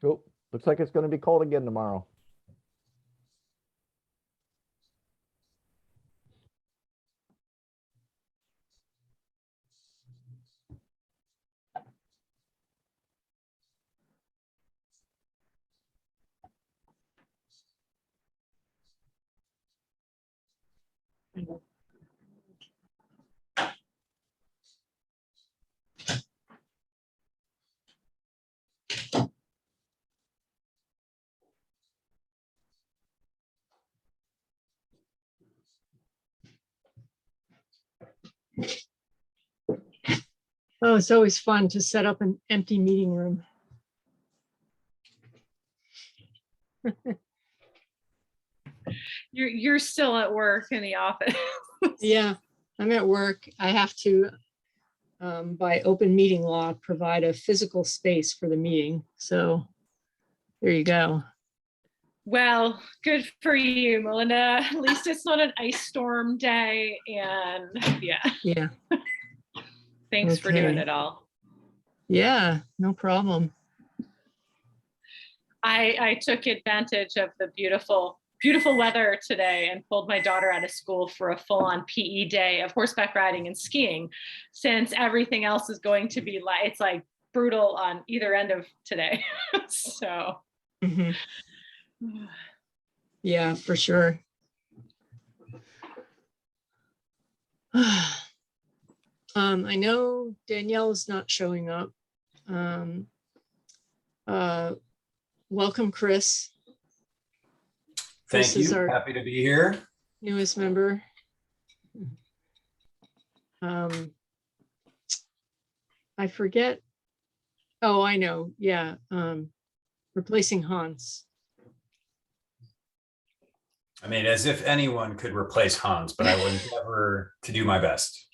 Oh, looks like it's going to be cold again tomorrow. Oh, it's always fun to set up an empty meeting room. You're still at work in the office. Yeah, I'm at work. I have to, by open meeting law, provide a physical space for the meeting. So there you go. Well, good for you, Melinda. At least it's not an ice storm day. And yeah, Yeah, thanks for doing Okay. it all. yeah, no problem. I took advantage of the beautiful weather today and pulled my daughter out of school for a full-on PE day of horseback riding and skiing, since everything else is going to be like, it's like brutal on either end of today. So Mhm. Yeah, for sure. I know Danielle is not showing up. Welcome, Chris. Thank Chris is you. our Happy to be here. newest member. I forget. Oh, I know. Yeah. Replacing Hans. I mean, as if anyone could replace Hans, but I would endeavor to do my best.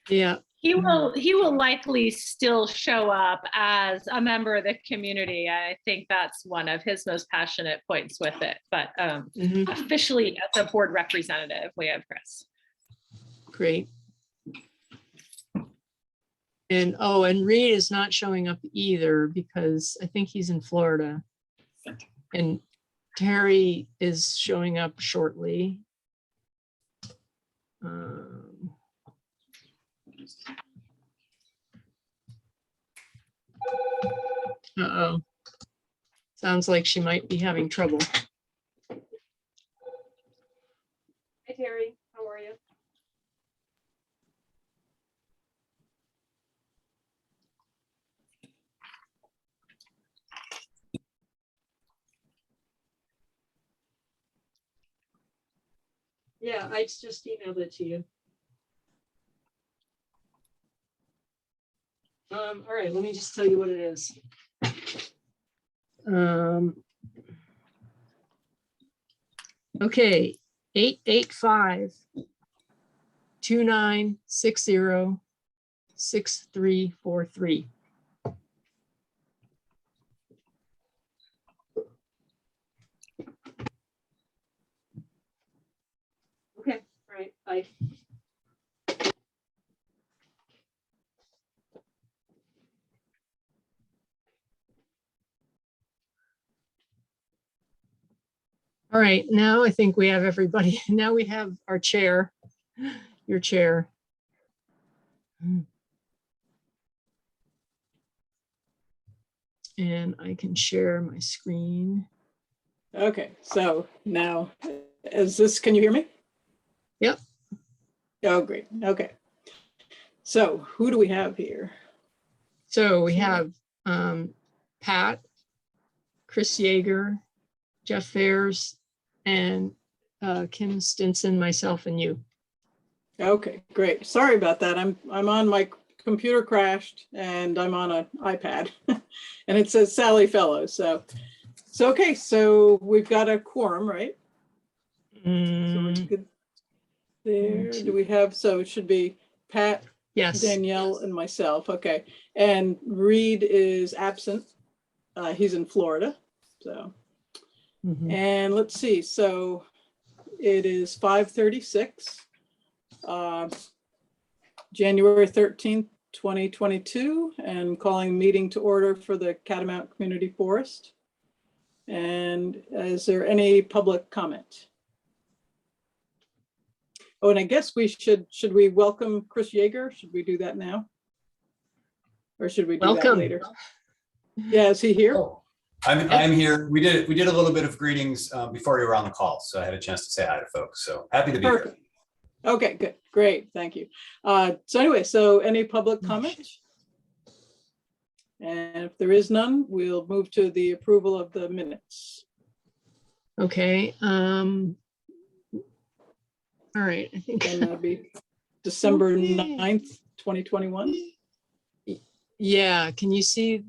Yeah. he will likely still show up as a member of the community. I think that's one of his most passionate points with it. But Mhm. officially as a board representative, we have Chris. Great. And oh, and Reed is not showing up either because I think he's in Florida. And Terry is showing up shortly. Uh-oh. Sounds like she might be having trouble. Hi, Terry. How are you? Yeah, I just emailed it to you. All right, let me just tell you what it is. Okay, 885-2960-6343. Okay, all right, bye. All right, now I think we have everybody. Now we have our chair, your chair. And I can share my screen. Okay, so now can you hear me? Yep. Oh, great. Okay. So who do we have here? So we have Pat, Chris Yeager, Jeff Fairs, and Kim Stinson, myself, and you. Okay, great. Sorry about that. I'm on my computer crashed and I'm on an iPad and it says Sally Fellows. So okay, so we've got a quorum, right? So we're good there. Do we have, so it should be Pat, Yes. Danielle, and myself. Okay. And Reed is absent. He's in Florida. So, and let's see. So it is 5:36, January 13th, 2022, and calling meeting to order for the Catamount Community Forest. And is there any public comment? Oh, and I guess we should we welcome Chris Yeager? Should we do that now? Or should we do that Welcome. later? Yeah, is he here? Oh, I'm here. We did a little bit of greetings before you were on the call, so I had a chance to say hi to folks. So happy to be here. Perfect. Okay, good, great, thank you. So anyway, any public comment? And if there is none, we'll move to the approval of the minutes. Okay. All right, I think. And that'll be December Okay. 9th, 2021. Yeah, can you see,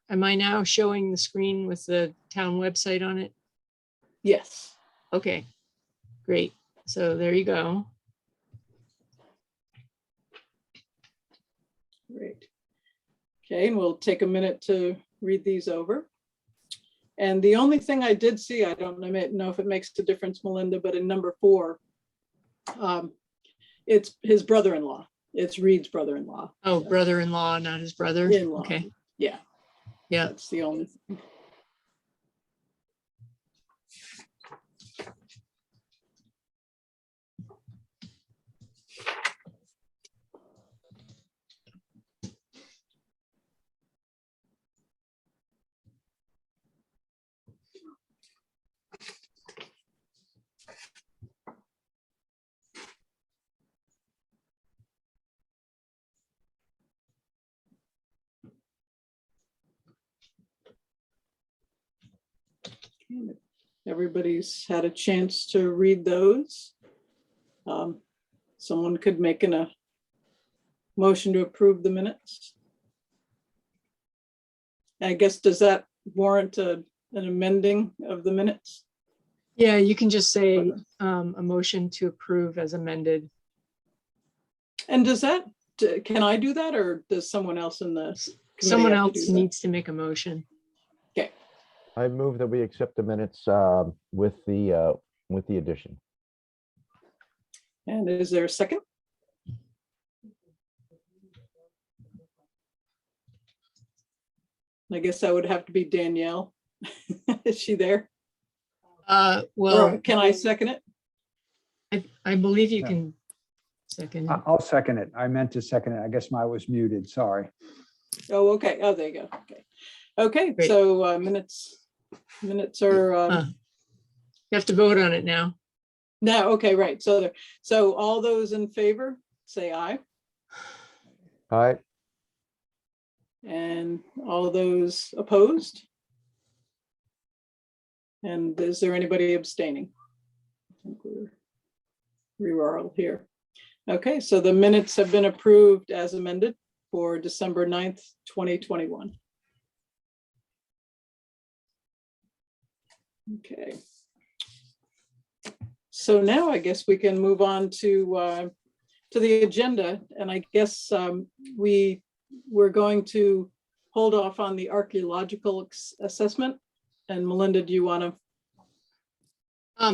am I now showing the screen with the town website on it? Yes. Okay, great. So there you go. Great. Okay, and we'll take a minute to read these over. And the only thing I did see, I don't know if it makes a difference, Melinda, but in number 4, it's his brother-in-law. It's Reed's brother-in-law. Oh, brother-in-law, not his brother. In-law. Okay, Yeah, yeah. that's the only thing. Everybody's had a chance to read those. Someone could make a motion to approve the minutes. I guess, does that warrant an amending of the minutes? Yeah, you can just say a motion to approve as amended. And does that, can I do that, or does someone else in the committee Someone have to else do that? needs to make a motion. Okay, I move that we accept the minutes with the addition. and is there a second? I guess that would have to be Danielle. Is she there? Well, Or can I second it? I believe you Yeah. can second. I'll second it. I meant to second it. I guess mine was muted. Sorry. Oh, okay. Oh, there you go. Okay. Okay, Great. so minutes are, You have to vote on it now. no, okay, right. So all those in favor, say aye. All right, And all those opposed? And is there anybody abstaining? I think we were all here. Okay, so the minutes have been approved as amended for December 9th, 2021. Okay. So now I guess we can move on to the agenda, and I guess we're going to hold off on the archaeological assessment. And Melinda, do you want to?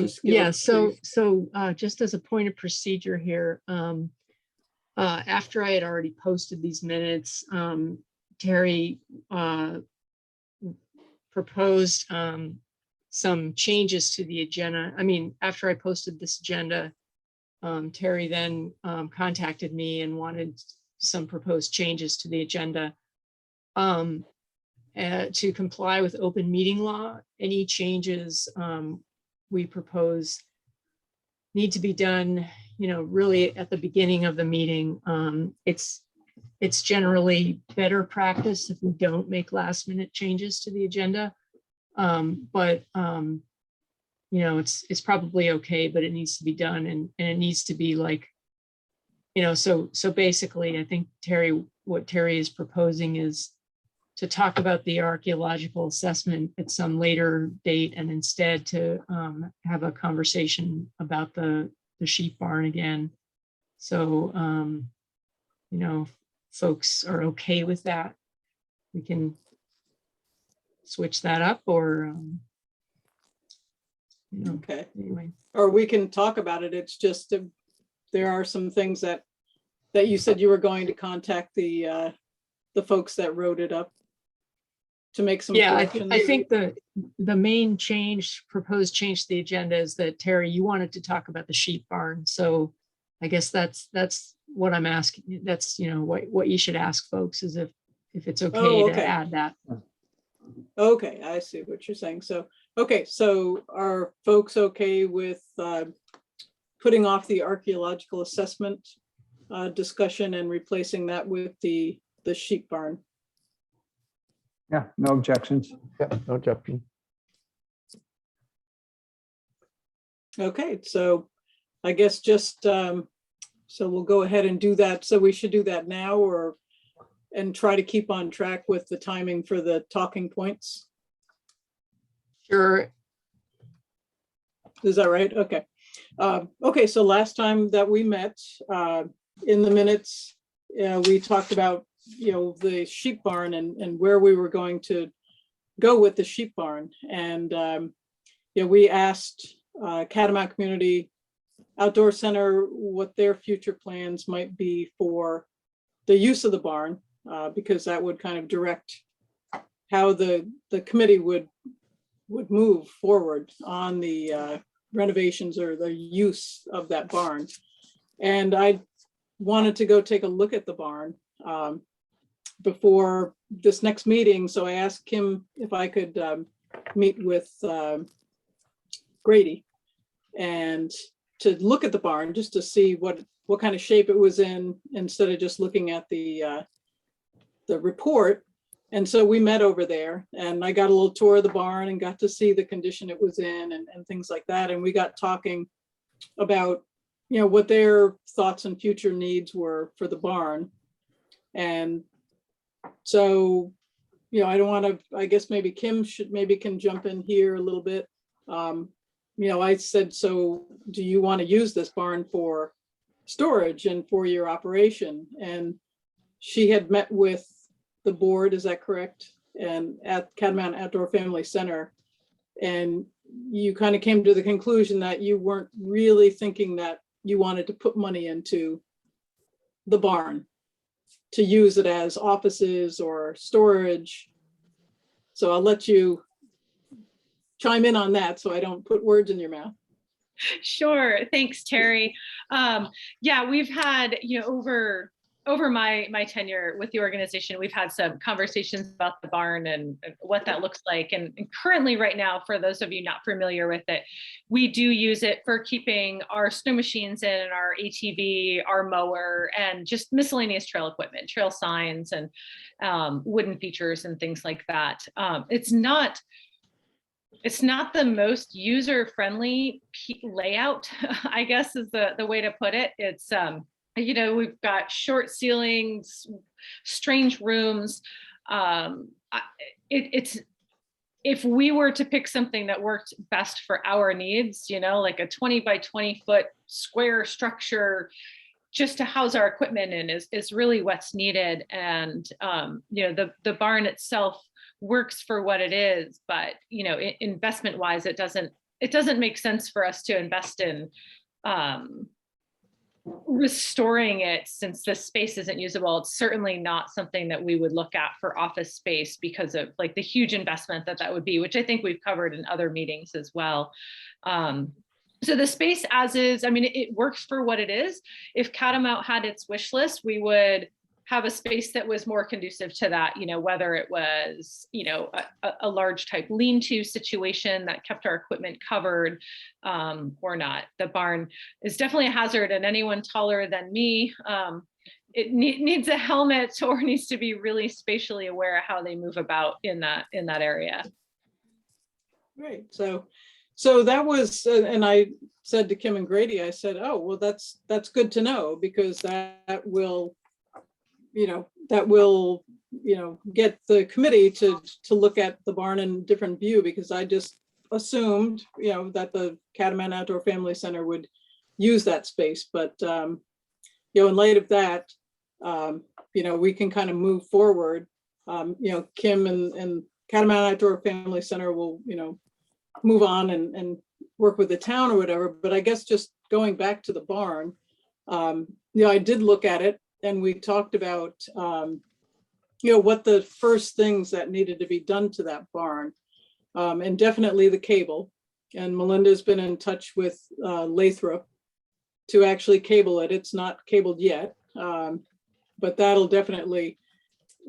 Just give Yeah, a so brief- just as a point of procedure here, after I had already posted these minutes, Terry proposed some changes to the agenda. I mean, after I posted this agenda, Terry then contacted me and wanted some proposed changes to the agenda. To comply with open meeting law, any changes we propose need to be done, really at the beginning of the meeting. It's generally better practice if we don't make last minute changes to the agenda. But it's probably okay, but it needs to be done, and it needs to be like, so basically I think what Terry is proposing is to talk about the archaeological assessment at some later date, and instead to have a conversation about the sheep barn again. So, folks are okay with that, we can switch that up, or, Okay, anyway. or we can talk about it. It's just, there are some things that you said you were going to contact the folks that wrote it up. to make some Yeah, corrections? I think the main change, proposed change to the agenda is that Terry, you wanted to talk about the sheep barn. So I guess that's what I'm asking. That's, what you should ask folks is if it's okay Oh, to okay. add that. Okay, I see what you're saying. So, okay, so are folks okay with putting off the archaeological assessment discussion and replacing that with the sheep barn? Yeah, no objections. Yeah, no objection. Okay, so I guess just, so we'll go ahead and do that. So we should do that now and try to keep on track with the timing for the talking points. Sure. Is that right? Okay. Okay, so last time that we met, in the minutes, we talked about, the sheep barn and where we were going to go with the sheep barn. And, we asked Catamount Community Outdoor Center what their future plans might be for the use of the barn, because that would kind of direct how the committee would move forward on the renovations or the use of that barn. And I wanted to go take a look at the barn before this next meeting. So I asked Kim if I could meet with Grady and to look at the barn just to see what kind of shape it was in, instead of just looking at the report. And so we met over there and I got a little tour of the barn and got to see the condition it was in and things like that. And we got talking about, what their thoughts and future needs were for the barn. And so, I don't want to, I guess maybe Kim can jump in here a little bit. I said, so do you want to use this barn for storage and for your operation? And she had met with the board, is that correct? And at Catamount Outdoor Family Center. And you kind of came to the conclusion that you weren't really thinking that you wanted to put money into the barn to use it as offices or storage. So I'll let you chime in on that so I don't put words in your mouth. Sure. Thanks, Terry. Yeah, we've had, over my tenure with the organization, we've had some conversations about the barn and what that looks like. And currently right now, for those of you not familiar with it, we do use it for keeping our snow machines in, our ATV, our mower, and just miscellaneous trail equipment, trail signs and wooden features and things like that. It's not the most user-friendly layout, I guess is the way to put it. It's, we've got short ceilings, strange rooms. If we were to pick something that worked best for our needs, like a 20 by 20 foot square structure, just to house our equipment in is really what's needed. And, the barn itself works for what it is, but, investment wise, it doesn't make sense for us to invest in, restoring it since the space isn't usable. It's certainly not something that we would look at for office space because of like the huge investment that would be, which I think we've covered in other meetings as well. So the space as is, it works for what it is. If Catamount had its wish list, we would have a space that was more conducive to that, whether it was, a large type lean-to situation that kept our equipment covered or not. The barn is definitely a hazard, and anyone taller than me, it needs a helmet or needs to be really spatially aware of how they move about in that area. Right. So that was, and I said to Kim and Grady, I said, oh, well, that's good to know, because that will get the committee to look at the barn in a different view, because I just assumed, that the Catamount Outdoor Family Center would use that space. But, in light of that, we can kind of move forward. Kim and Catamount Outdoor Family Center will, move on and work with the town or whatever. But I guess just going back to the barn, I did look at it, and we talked about, what the first things that needed to be done to that barn. And definitely the cable. And Melinda's been in touch with Lathrop to actually cable it. It's not cabled yet, but that'll definitely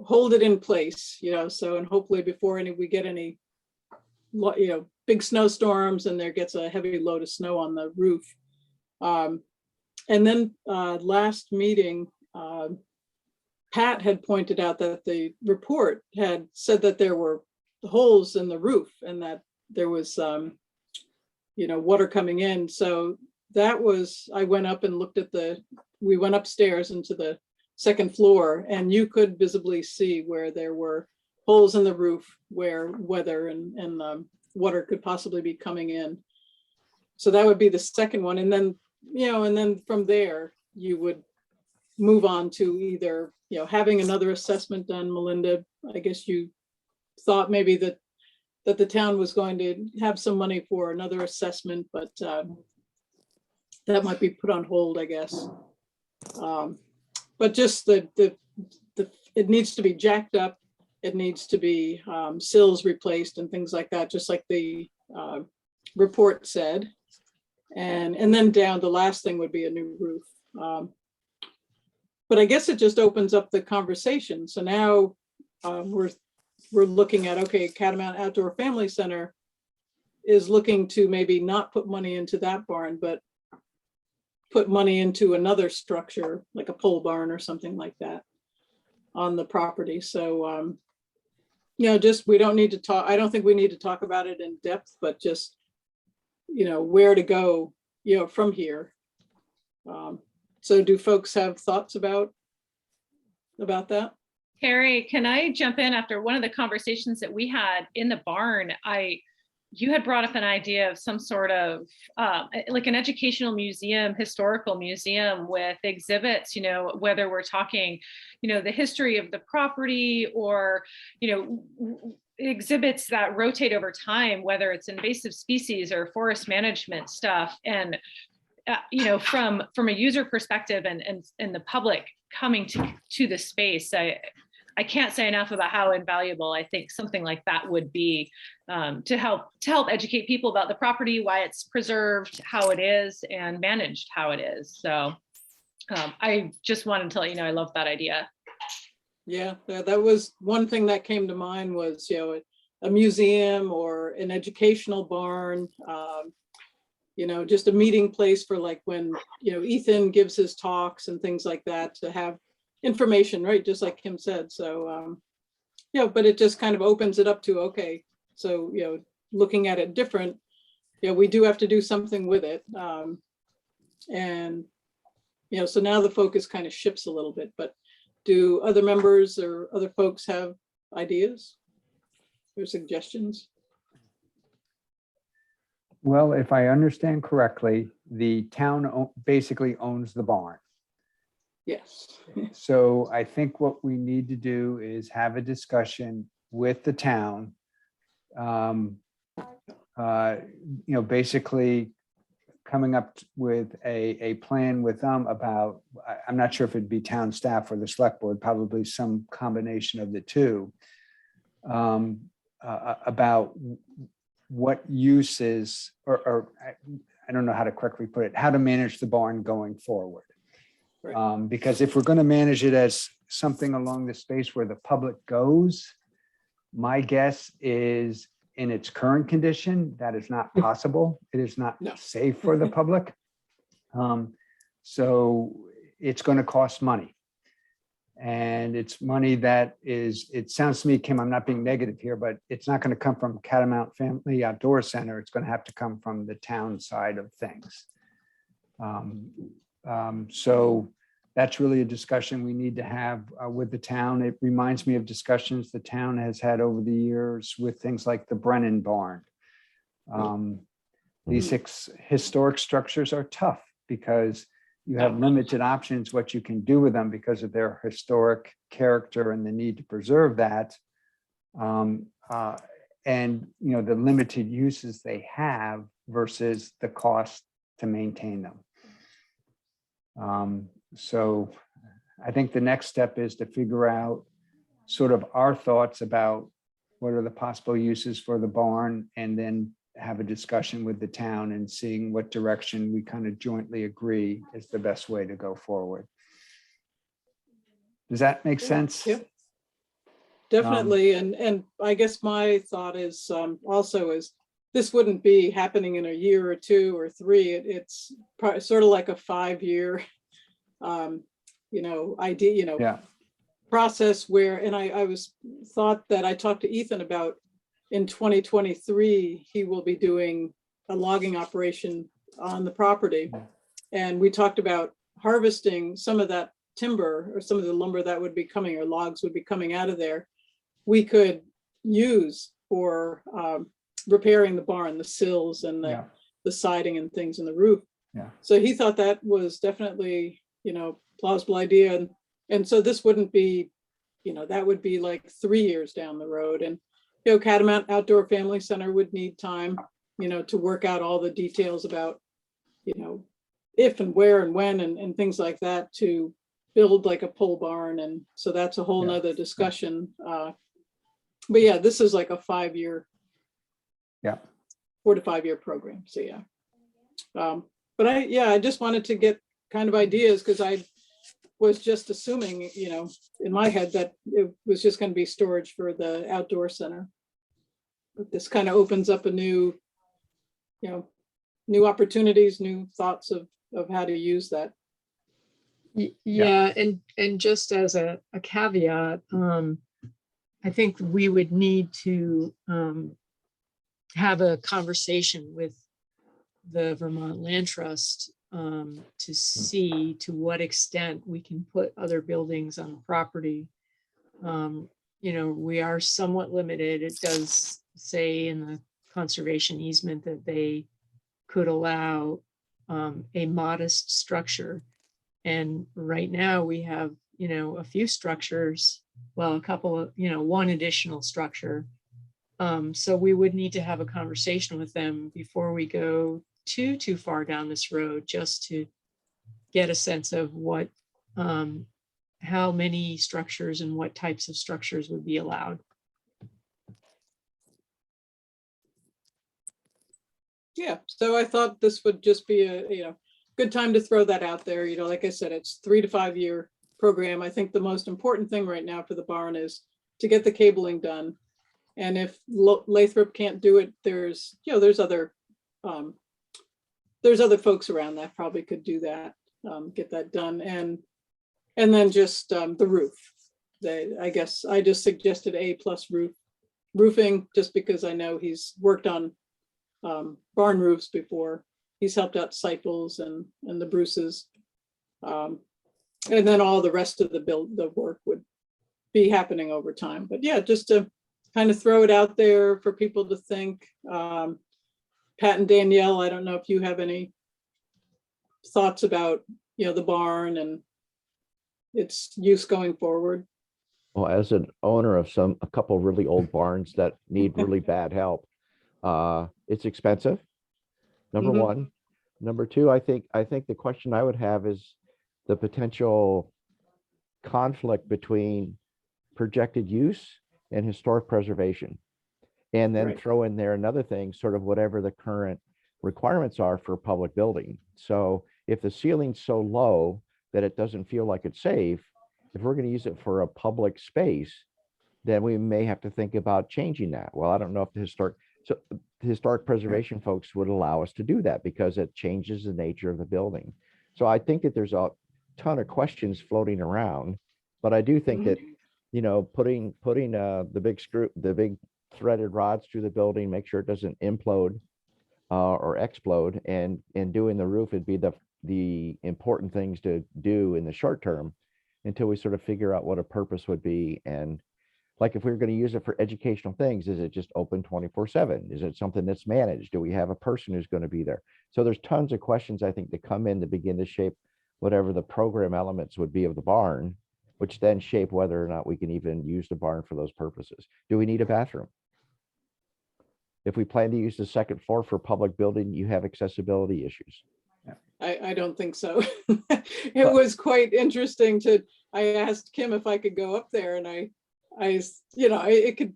hold it in place, so, and hopefully before we get any, big snowstorms and there gets a heavy load of snow on the roof. And then last meeting, Pat had pointed out that the report had said that there were holes in the roof and that there was, water coming in. So that was, I went up and looked at we went upstairs into the second floor and you could visibly see where there were holes in the roof where weather and water could possibly be coming in. So that would be the second one. And then, and then from there, you would move on to either, having another assessment done. Melinda, I guess you thought maybe that the town was going to have some money for another assessment, but that might be put on hold, I guess. But just it needs to be jacked up. It needs to be sills replaced and things like that, just like the report said. And then down, the last thing would be a new roof. But I guess it just opens up the conversation. So now we're looking at, okay, Catamount Outdoor Family Center is looking to maybe not put money into that barn, but put money into another structure, like a pole barn or something like that on the property. So, just, we don't need to talk, I don't think we need to talk about it in depth, but just, where to go, from here. So do folks have thoughts about that? Carrie, can I jump in after one of the conversations that we had in the barn? You had brought up an idea of some sort of like an educational museum, historical museum with exhibits, whether we're talking, the history of the property or, exhibits that rotate over time, whether it's invasive species or forest management stuff. And from a user perspective and the public coming to the space, I can't say enough about how invaluable I think something like that would be to help educate people about the property, why it's preserved, how it is, and managed how it is. So I just wanted to let you know I love that idea. Yeah, that was one thing that came to mind was, a museum or an educational barn, just a meeting place for like when, Ethan gives his talks and things like that, to have information, right? Just like Kim said. So, but it just kind of opens it up to, okay, so, looking at it different, we do have to do something with it. And, so now the focus kind of shifts a little bit, but do other members or other folks have ideas or suggestions? Well, if I understand correctly, the town basically owns the barn. Yes. So I think what we need to do is have a discussion with the town. Basically coming up with a plan with them about, I'm not sure if it'd be town staff or the select board, probably some combination of the two, about what uses, or I don't know how to correctly put it, how to manage the barn going forward. Right. Because if we're going to manage it as something along the space where the public goes, my guess is in its current condition, that is not possible. It is not safe for the public. So it's going to cost money. And it's money that is, it sounds to me, Kim, I'm not being negative here, but it's not going to come from Catamount Family Outdoor Center. It's going to have to come from the town side of things. So that's really a discussion we need to have with the town. It reminds me of discussions the town has had over the years with things like the Brennan Barn. These historic structures are tough because you have limited options what you can do with them because of their historic character and the need to preserve that. And the limited uses they have versus the cost to maintain them. So I think the next step is to figure out sort of our thoughts about what are the possible uses for the barn, and then have a discussion with the town and seeing what direction we kind of jointly agree is the best way to go forward. Does that make sense? Yep. Definitely. And I guess my thought is also is this wouldn't be happening in a year or 2 or 3. It's sort of like a 5-year, idea, Yeah, process where, and I was thought that I talked to Ethan about in 2023, he will be doing a logging operation on the property. And we talked about harvesting some of that timber or some of the lumber that would be coming, or logs would be coming out of there. We could use for repairing the barn, the sills and the siding and things in the roof. Yeah. So he thought that was definitely, plausible idea. And so this wouldn't be, that would be like 3 years down the road. And, Catamount Outdoor Family Center would need time, to work out all the details about, if and where and when and things like that to build like a pole barn. And so that's a whole nother discussion. But yeah, this is like a 5-year, 4 to 5 year program. So yeah. But I just wanted to get kind of ideas, because I was just assuming, in my head that it was just going to be storage for the outdoor center. But this kind of opens up a new, new opportunities, new thoughts of how to use that. Yeah, and just as a caveat, I think we would need to have a conversation with the Vermont Land Trust to see to what extent we can put other buildings on the property. We are somewhat limited. It does say in the conservation easement that they could allow a modest structure. And right now we have, a few structures, well, a couple of, one additional structure. So we would need to have a conversation with them before we go too far down this road, just to get a sense of what, how many structures and what types of structures would be allowed. Yeah, so I thought this would just be a, good time to throw that out there. Like I said, it's 3 to 5 year program. I think the most important thing right now for the barn is to get the cabling done. And if Lathrop can't do it, there's other folks around that probably could do that, get that done. And then just the roof. I guess I just suggested A+ roofing, just because I know he's worked on barn roofs before. He's helped out Cyples and the Bruces. And then all the rest of the work would be happening over time. But yeah, just to kind of throw it out there for people to think. Pat and Danielle, I don't know if you have any thoughts about, the barn and its use going forward. Well, as an owner of a couple really old barns that need really bad help, it's expensive. Number one. Number two, I think the question I would have is the potential conflict between projected use and historic preservation. And then throw in there another thing, sort of whatever the current requirements are for public building. So if the ceiling's so low that it doesn't feel like it's safe, if we're going to use it for a public space, then we may have to think about changing that. Well, I don't know if the historic preservation folks would allow us to do that, because it changes the nature of the building. So I think that there's a ton of questions floating around, but I do think that, putting the big threaded rods through the building, make sure it doesn't implode or explode, and doing the roof would be the important things to do in the short term until we sort of figure out what a purpose would be. And like, if we were going to use it for educational things, is it just open 24/7? Is it something that's managed? Do we have a person who's going to be there? So there's tons of questions, I think, that come in to begin to shape whatever the program elements would be of the barn, which then shape whether or not we can even use the barn for those purposes. Do we need a bathroom? If we plan to use the second floor for public building, you have accessibility issues. I don't think so. It was quite interesting I asked Kim if I could go up there, and it could,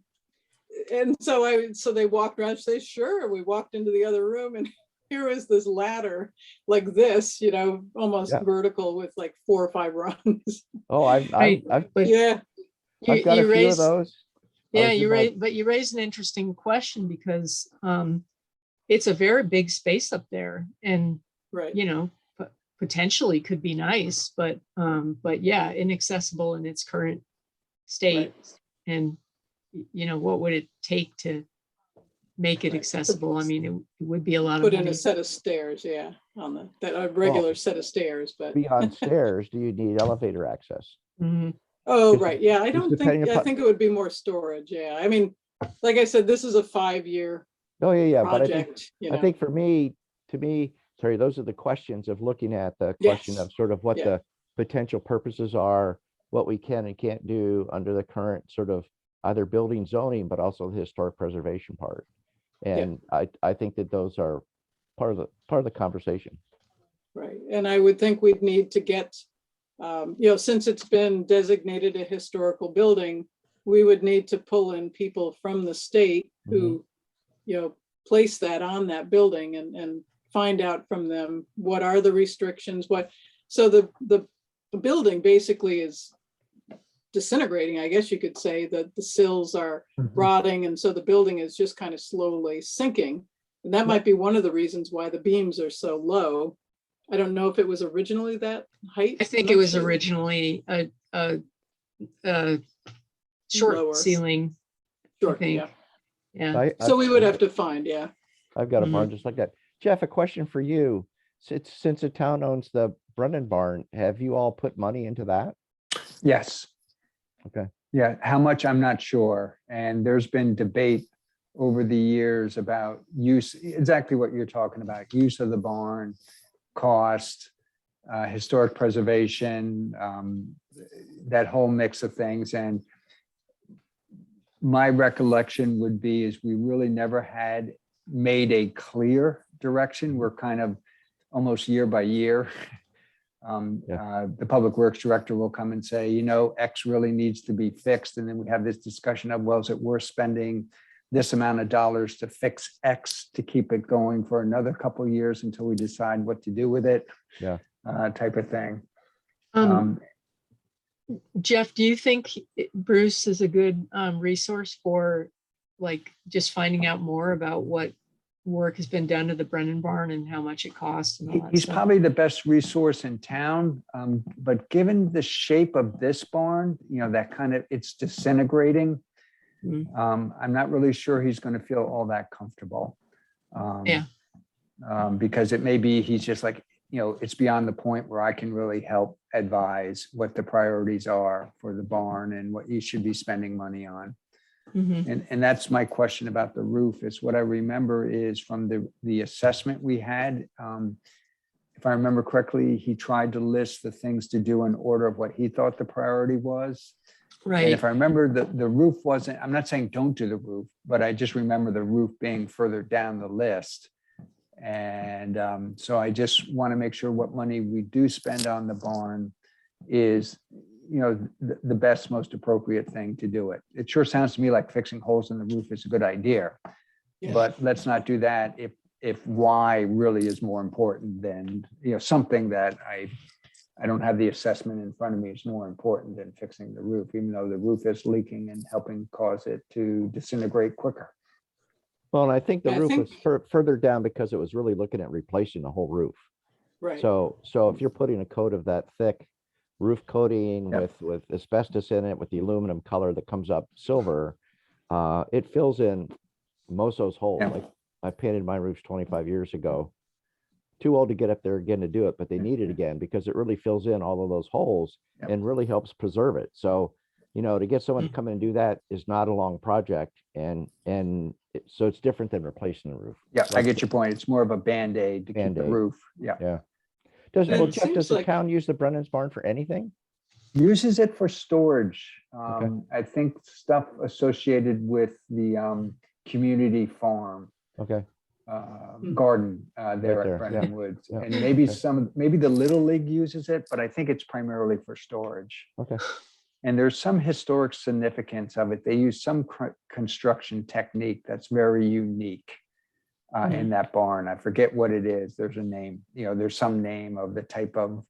and so they walked around, say, sure, we walked into the other room and here was this ladder like this, almost Yeah. vertical with like 4 or 5 rungs. Oh, Right, but Yeah, I've got a you few of raised, those. I yeah, was in you my- raised, but you raised an interesting question because it's a very big space up there, and right. potentially could be nice, but yeah, inaccessible in its current state. Right. And what would it take to make it Right. accessible? I mean, it would be a lot of Put in money. a set of stairs, yeah, on a regular set of stairs, but. Beyond stairs, do you need elevator access? Mhm. Oh, Just- right, yeah, I just don't depending think, I upon- think it would be more storage, yeah. I mean, like I said, this is a 5-year Oh, yeah, but project, I think for me, to me, Terry, those are the questions of looking at the question Yes. of sort of what Yeah. the potential purposes are, what we can and can't do under the current sort of either building zoning, but also the historic preservation part. And I think that those are part of the conversation. Right, and I would think we'd need to get, since it's been designated a historical building, we would need to pull in people from the state who, place that on that building and find out from them, what are the restrictions, so the building basically is disintegrating, I guess you could say, that the sills are rotting, and so the building is just kind of slowly sinking. And that might be one of the reasons why the beams are so low. I don't know if it was originally that height. I think I'm it not was sure. originally a short Lower. ceiling. Sure, think. yeah. Yeah. So we would have to find, yeah. I've got a barn Mhm. just like that. Jeff, a question for you. Since the town owns the Brennan barn, have you all put money into that? Yes. Okay. Yeah, how much, I'm not sure. And there's been debate over the years about use, exactly what you're talking about, use of the barn, cost, historic preservation, that whole mix of things. And my recollection would be is we really never had made a clear direction. We're kind of almost year by year. The public works director will come and say, X really needs to be fixed. And then we have this discussion of, well, is it worth spending this amount of dollars to fix X to keep it going for another couple of years until we decide what to do with it? Yeah. Type of thing. Jeff, do you think Bruce is a good resource for like just finding out more about what work has been done to the Brennan barn and how much it costs and all that He's stuff? probably the best resource in town, but given the shape of this barn, that kind of, it's disintegrating. I'm not really sure he's going to feel all that comfortable. Because it may be, he's just like, it's beyond the point where I can really help advise what the priorities are for the barn and what you should be spending money on. And that's my question about the roof. Is what I remember is from the assessment we had. If I remember correctly, he tried to list the things to do in order of what he thought the priority was. Right. And if I remember, the roof wasn't, I'm not saying don't do the roof, but I just remember the roof being further down the list. And so I just want to make sure what money we do spend on the barn is, the best, most appropriate thing to do it. It sure sounds to me like fixing holes in the roof is a good idea, but let's not do that if why really is more important than, something that I don't have the assessment in front of me is more important than fixing the roof, even though the roof is leaking and helping cause it to disintegrate quicker. Well, and I think the I roof think- was further down because it was really looking at replacing the whole roof. Right. So if you're putting a coat of that thick roof coating Yep. with asbestos in it, with the aluminum color that comes up silver, it fills in most of those holes. Yeah. Like I painted my roofs 25 years ago. Too old to get up there again to do it, but they need it again because it really fills in all of those holes Yep. and really helps preserve it. So, to get someone to come in and do that is not a long project. So it's different than replacing the roof. Yeah, I get your point. It's more of a Band-Aid to keep the Band-Aid. roof. Yeah. Yeah. And Well, it Jeff, does seems the like- town use the Brennan's barn for anything? Uses it for storage. Okay. I think stuff associated with the community farm Okay. garden there there, at yeah. Brennan Woods. Yeah. And maybe Okay. maybe the Little League uses it, but I think it's primarily for storage. Okay. And there's some historic significance of it. They use some construction technique that's very unique in that barn. I forget what it is. There's a name, you know, there's some name of the type of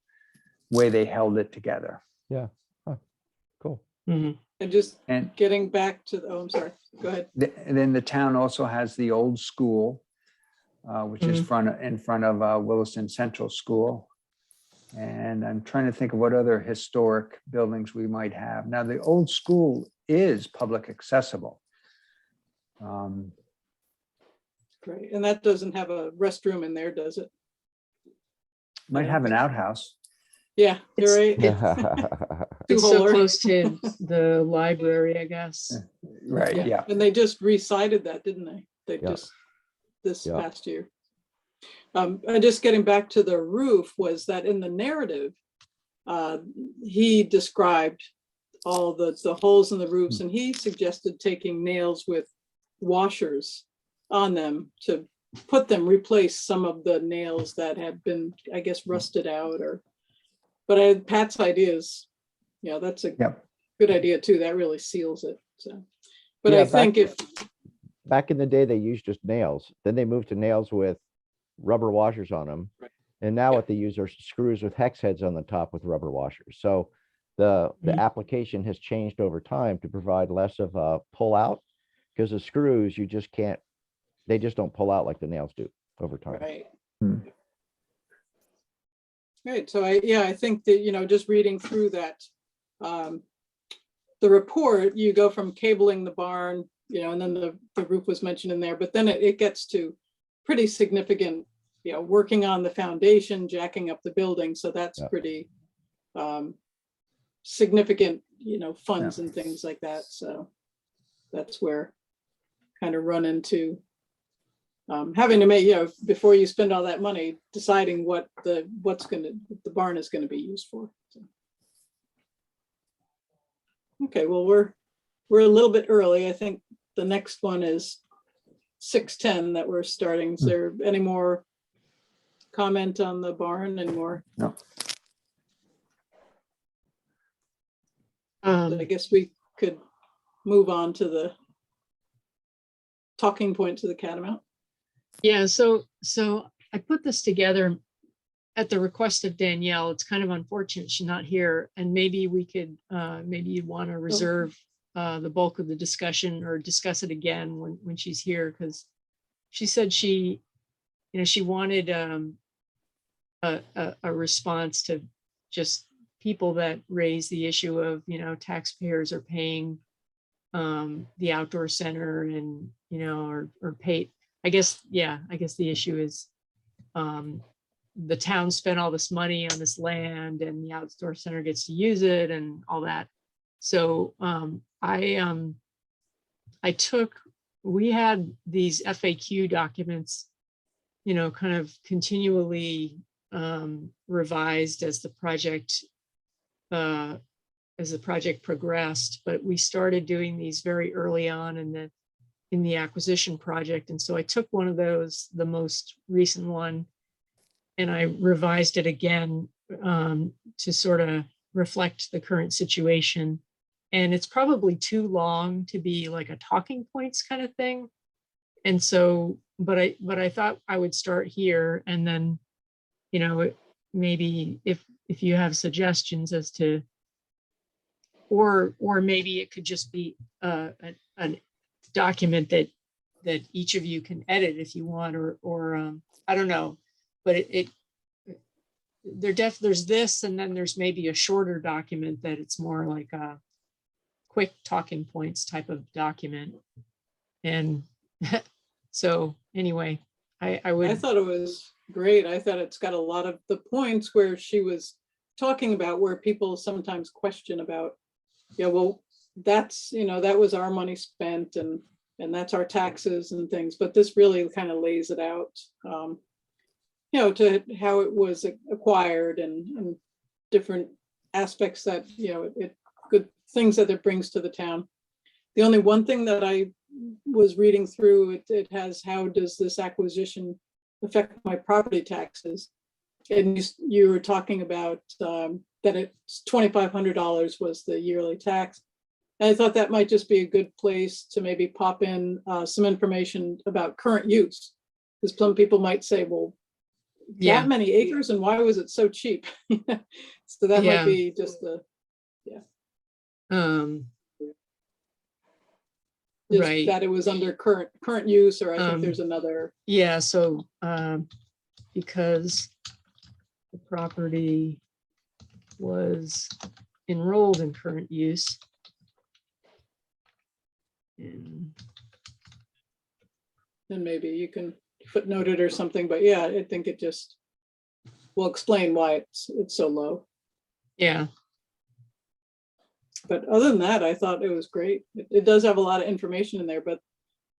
way they held it together. Yeah. Huh. Cool. Mhm. And just And getting back to, I'm sorry, go ahead. and then the town also has the old school, which is in front of Williston Central School. And I'm trying to think of what other historic buildings we might have. Now, the old school is public accessible. Great. And that doesn't have a restroom in there, does it? Might have an outhouse. Yeah, you're right. It's so Two-holer. close to the library, I guess. Right, yeah. And they just recited that, didn't they? They Yeah. just, this Yeah. past year. And just getting back to the roof, was that in the narrative, he described all the holes in the roofs, and he suggested taking nails with washers on them to replace some of the nails that had been, I guess, rusted out but Pat's ideas, yeah, that's a Yep. good idea too. That really seals it. So, but Yeah, I think back in the day, they used just nails. Then they moved to nails with rubber washers on them. Right. And now Yeah. what they use are screws with hex heads on the top with rubber washers. So the Mhm. application has changed over time to provide less of a pull out, because the screws, you just can't, they just don't pull out like the nails do over time. right. Hmm. Right. So I think that, just reading through that, the report, you go from cabling the barn, and then the roof was mentioned in there, but then it gets to pretty significant, working on the foundation, jacking up the building. So that's Yeah. pretty significant, funds and things like that. So that's where kind of run into having to make, before you spend all that money, deciding what the barn is going to be used for. So. Okay, well, we're a little bit early. I think the next one is 6:10 that we're starting. Is there any more comment on the barn anymore? No. I guess we could move on to the talking point to the Catamount. Yeah, so I put this together at the request of Danielle. It's kind of unfortunate she's not here, and maybe we could, maybe you'd want to reserve the bulk of the discussion or discuss it again when she's here, because she said she wanted a response to just people that raise the issue of, taxpayers are paying the outdoor center and, or pay. I guess the issue is the town spent all this money on this land and the outdoor center gets to use it and all that. So we had these FAQ documents, kind of continually revised as the project progressed, but we started doing these very early on in the acquisition project. And so I took one of those, the most recent one, and I revised it again to sort of reflect the current situation. And it's probably too long to be like a talking points kind of thing. And so, but I thought I would start here, and then, maybe if you have suggestions as to, or maybe it could just be a document that each of you can edit if you want, or I don't know, but there's this, and then there's maybe a shorter document that it's more like a quick talking points type of document. And so anyway, I thought it was great. I thought it's got a lot of the points where she was talking about where people sometimes question about, well, that's, that was our money spent and that's our taxes and things, but this really kind of lays it out, to how it was acquired and different aspects that, it good things that it brings to the town. The only one thing that I was reading through, it has, how does this acquisition affect my property taxes? And you were talking about that it's $2,500 was the yearly tax. And I thought that might just be a good place to maybe pop in some information about current use. Because some people might say, well, Yeah. that many acres and why was it so cheap? So that Yeah. might be just the, just Right. that it was under current use, or I think Um, there's another, Yeah, so because the property was enrolled in current use. And and maybe you can footnote it or something, but yeah, I think it just will explain why it's so low. yeah, But other than that, I thought it was great. It does have a lot of information in there, but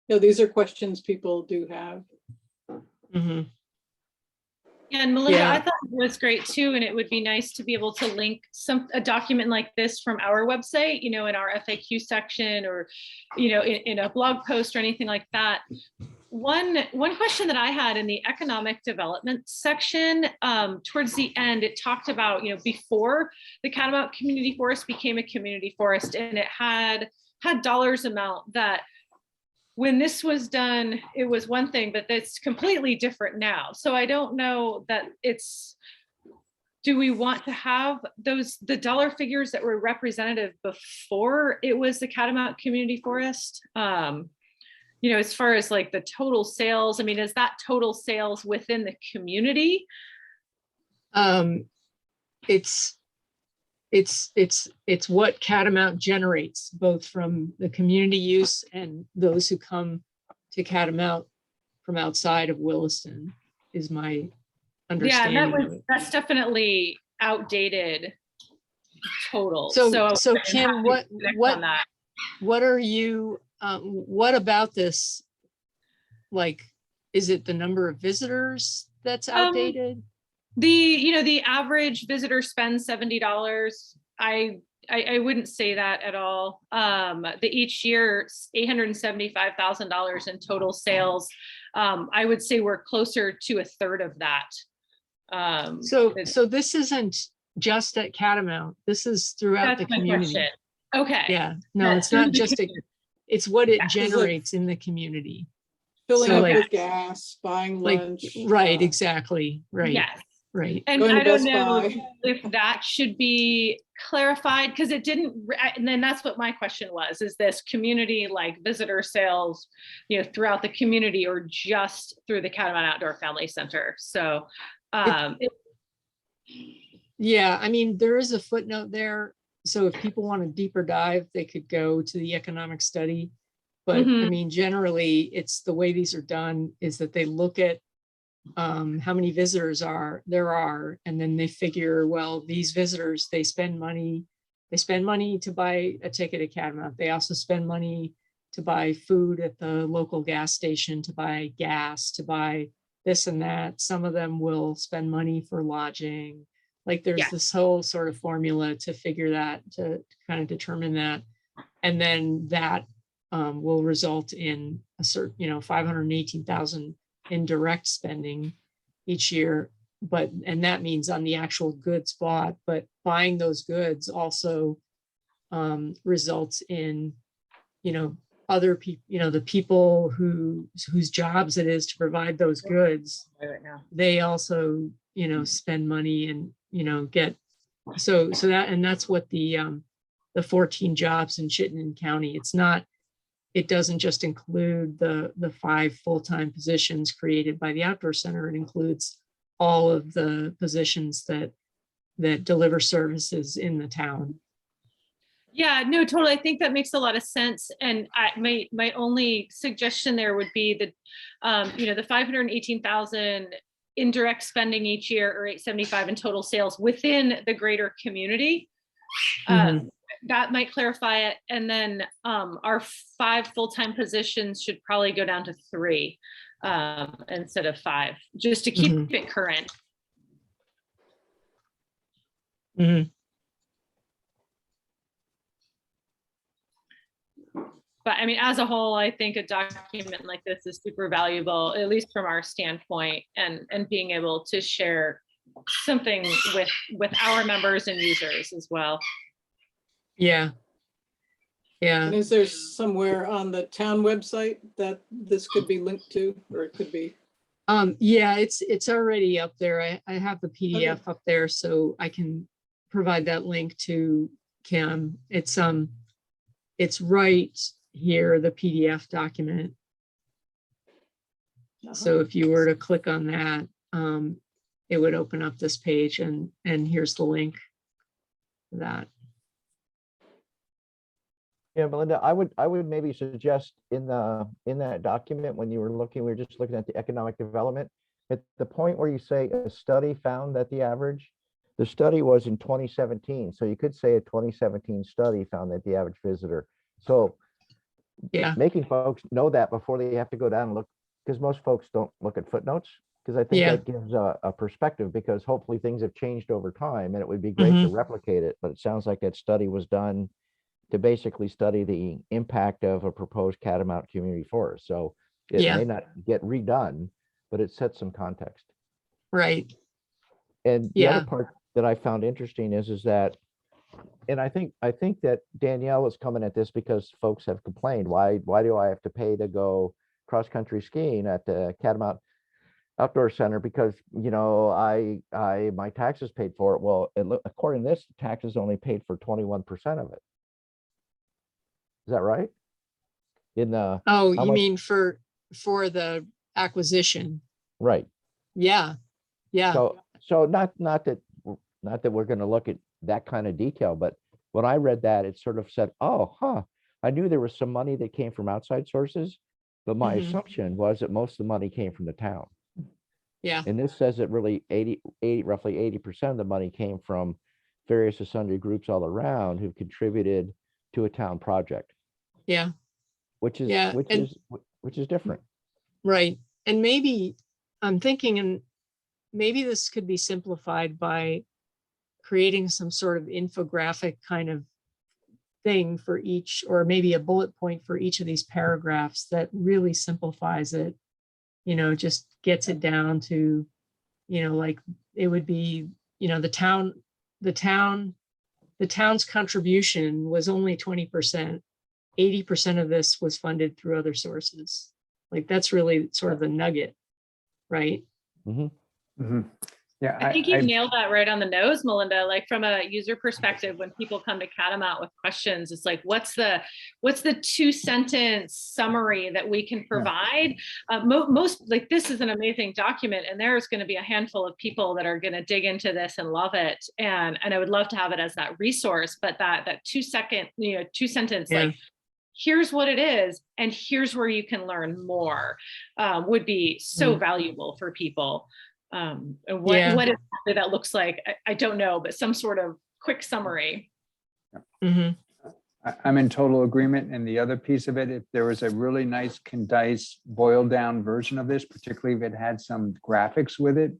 you know, these are questions people do have. mhm, Yeah, and Melinda, Yeah. I thought it was great too, and it would be nice to be able to link a document like this from our website, you know, in our FAQ section, or, you know, in a blog post or anything like that. One question that I had in the economic development section, towards the end, it talked about, you know, before the Catamount Community Forest became a community forest, and it had dollars amount that when this was done, it was one thing, but that's completely different now. So I don't know that do we want to have the dollar figures that were representative before it was the Catamount Community Forest? You know, as far as like the total sales, I mean, is that total sales within the community? it's what Catamount generates, both from the community use and those who come to Catamount from outside of Williston, is my Yeah, understanding of it. that's definitely outdated total. So I'm Kim, happy to connect on that. what are you, what about this? Like, is it the number of visitors that's outdated? The average visitor spends $70. I wouldn't say that at all. Each year, $875,000 in total sales. I would say we're closer to a third of that. So this isn't just at Catamount. This is throughout the That's my community. question. Okay. Yeah, no, Yeah, it's not just it's what it Yeah. generates in the community. Filling So up like- with gas, buying Like, lunch. right, exactly, right, Yes. right. And Going to I don't Best know Buy. if that should be clarified, because it didn't, and then that's what my question was, is this community like visitor sales, you know, throughout the community or just through the Catamount Outdoor Family Center? So, Yeah, I mean, there is a footnote there. So if people want a deeper dive, they could go to the economic study. But I Mhm. mean, generally, it's the way these are done is that they look at how many visitors there are, and then they figure, well, these visitors, they spend money to buy a ticket at Catamount. They also spend money to buy food at the local gas station, to buy gas, to buy this and that. Some of them will spend money for lodging. Like there's Yeah. this whole sort of formula to figure that, to kind of determine that. And then that will result in a certain, 518,000 in direct spending each year. And that means on the actual goods bought, but buying those goods also results in, other people, the people whose jobs it is to provide those goods, Right now. they also, spend money and, get, so that, and that's what the 14 jobs in Chittenden County, it doesn't just include the 5 full-time positions created by the Outdoor Center. It includes all of the positions that deliver services in the town. Yeah, no, totally. I think that makes a lot of sense. And my only suggestion there would be that, the 518,000 indirect spending each year, or 875 in total sales within the greater community. That might clarify it. And then our 5 full-time positions should probably go down to 3 instead of 5, just to keep it current. But I mean, as a whole, I think a document like this is super valuable, at least from our standpoint, and being able to share something with our members and users as well. Yeah. Yeah. And is there somewhere on the town website that this could be linked to, or it could be? Yeah, it's already up there. I have the PDF up there, so I can provide that link to Kim. It's right here, the PDF document. So if you were to click on that, it would open up this page, and here's the link for that. Yeah, Melinda, I would maybe suggest in that document, when you were looking, we were just looking at the economic development. At the point where you say a study found that the study was in 2017. So you could say a 2017 study found that the average visitor. So Yeah. making folks know that before they have to go down and look, because most folks don't look at footnotes, because I think that gives a perspective, because hopefully things have changed over time, and it would be great to replicate it. But it sounds like that study was done to basically study the impact of a proposed Catamount community forest. So it may not get redone, but it sets some context. Right. And the other part that I found interesting is that, and I think that Danielle is coming at this because folks have complained, why do I have to pay to go cross-country skiing at the Catamount Outdoor Center, because my taxes paid for it. Well, according to this, taxes only paid for 21% of it. Is that right? You mean for the acquisition? Right. Yeah. So not that we're going to look at that kind of detail, but when I read that, it sort of said, I knew there was some money that came from outside sources, but my assumption was that most of the money came from the town. Yeah. And this says that really roughly 80% of the money came from various and sundry groups all around who contributed to a town project. Yeah. Which is different. Right. And maybe I'm thinking, and maybe this could be simplified by creating some sort of infographic kind of thing for each, or maybe a bullet point for each of these paragraphs that really simplifies it, just gets it down to, like it would be, the town's contribution was only 20%. 80% of this was funded through other sources. Like that's really sort of the nugget, right? Yeah, I think you nailed that right on the nose, Melinda. Like from a user perspective, when people come to Catamount with questions, it's like, what's the 2-sentence summary that we can provide? Most, like, this is an amazing document, and there's going to be a handful of people that are going to dig into this and love it. And I would love to have it as that resource, but that 2-sentence, like, here's what it is, and here's where you can learn more, would be so valuable for people. And what exactly that looks like, I don't know, but some sort of quick summary. I'm in total agreement. And the other piece of it, if there was a really nice condensed, boiled down version of this, particularly if it had some graphics with it,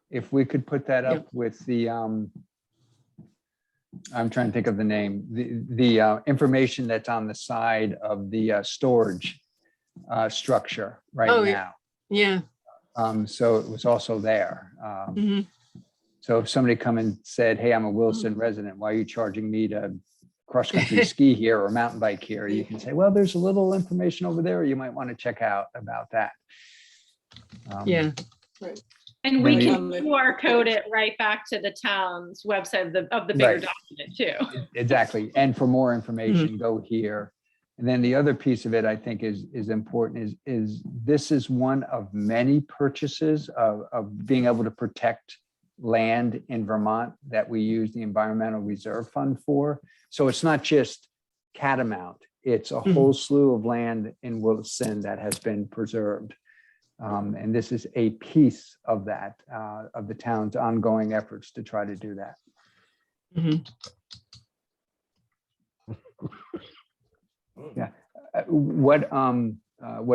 if we could put that up with the, I'm trying to think of the name, the information that's on the side of the storage structure now. Yeah. So it was also there. So if somebody come and said, hey, I'm a Wilson resident, why are you charging me to cross-country ski here or mountain bike here? You can say, well, there's a little information over there you might want to check out about that. Right. And we can QR code it right back to the town's website of the bigger document too. Exactly. And for more information, go here. And then the other piece of it I think is important is this is one of many purchases of being able to protect land in Vermont that we use the Environmental Reserve Fund for. So it's not just Catamount, it's a whole slew of land in Wilson that has been preserved. And this is a piece of that, of the town's ongoing efforts to try to do that. Yeah. What